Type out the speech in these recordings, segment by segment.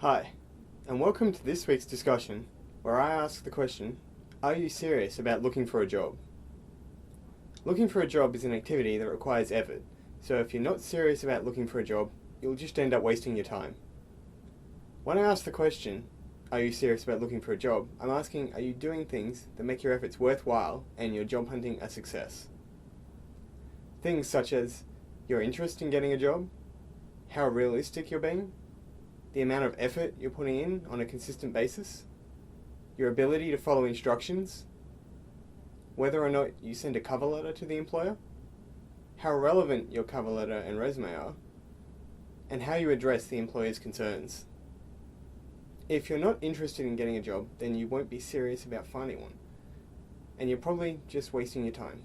Hi, and welcome to this week's discussion where I ask the question, are you serious about looking for a job? Looking for a job is an activity that requires effort, so if you're not serious about looking for a job, you'll just end up wasting your time. When I ask the question, are you serious about looking for a job, I'm asking, are you doing things that make your efforts worthwhile and your job hunting a success? Things such as your interest in getting a job, how realistic you're being, the amount of effort you're putting in on a consistent basis, your ability to follow instructions, whether or not you send a cover letter to the employer, how relevant your cover letter and resume are, and how you address the employer's concerns. If you're not interested in getting a job, then you won't be serious about finding one, and you're probably just wasting your time.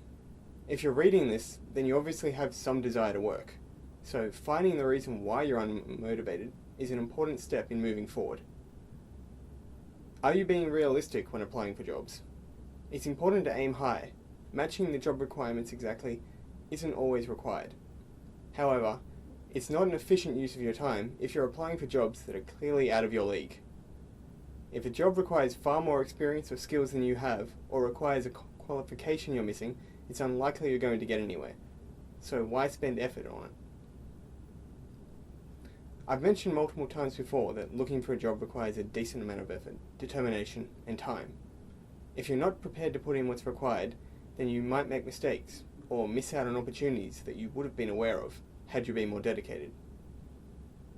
If you're reading this, then you obviously have some desire to work, so finding the reason why you're unmotivated is an important step in moving forward. Are you being realistic when applying for jobs? It's important to aim high. Matching the job requirements exactly isn't always required. However, it's not an efficient use of your time if you're applying for jobs that are clearly out of your league. If a job requires far more experience or skills than you have, or requires a qualification you're missing, it's unlikely you're going to get anywhere. So why spend effort on it? I've mentioned multiple times before that looking for a job requires a decent amount of effort, determination, and time. If you're not prepared to put in what's required, then you might make mistakes, or miss out on opportunities that you would have been aware of had you been more dedicated.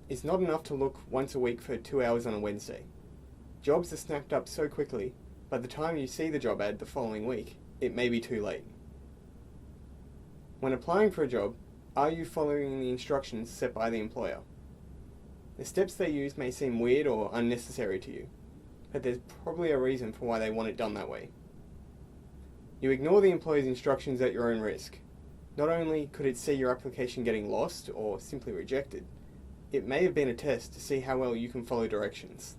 It's not enough to look once a week for 2 hours on a Wednesday. Jobs are snapped up so quickly, by the time you see the job ad the following week, it may be too late. When applying for a job, are you following the instructions set by the employer? The steps they use may seem weird or unnecessary to you, but there's probably a reason for why they want it done that way. You ignore the employer's instructions at your own risk. Not only could it see your application getting lost or simply rejected, it may have been a test to see how well you can follow directions.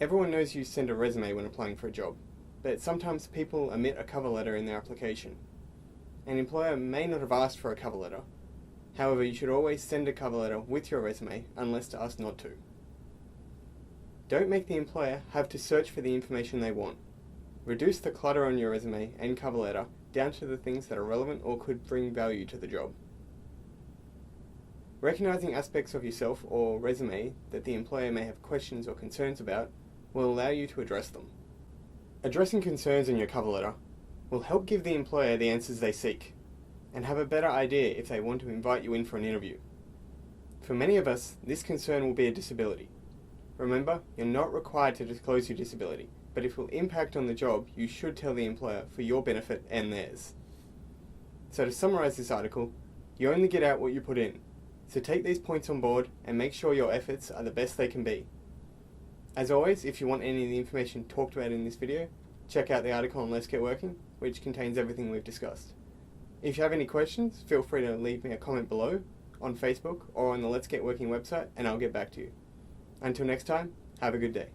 Everyone knows you send a resume when applying for a job, but sometimes people omit a cover letter in their application. An employer may not have asked for a cover letter. However, you should always send a cover letter with your resume unless asked not to. Don't make the employer have to search for the information they want. Reduce the clutter on your resume and cover letter down to the things that are relevant or could bring value to the job. Recognizing aspects of yourself or resume that the employer may have questions or concerns about will allow you to address them. Addressing concerns in your cover letter will help give the employer the answers they seek, and have a better idea if they want to invite you in for an interview. For many of us, this concern will be a disability. Remember, you're not required to disclose your disability, but if it will impact on the job, you should tell the employer for your benefit and theirs. So to summarize this article, you only get out what you put in. So take these points on board and make sure your efforts are the best they can be. As always, if you want any of the information talked about in this video, check out the article on Let's Get Working, which contains everything we've discussed. If you have any questions, feel free to leave me a comment below, on Facebook or on the Let's Get Working website, and I'll get back to you. Until next time, have a good day.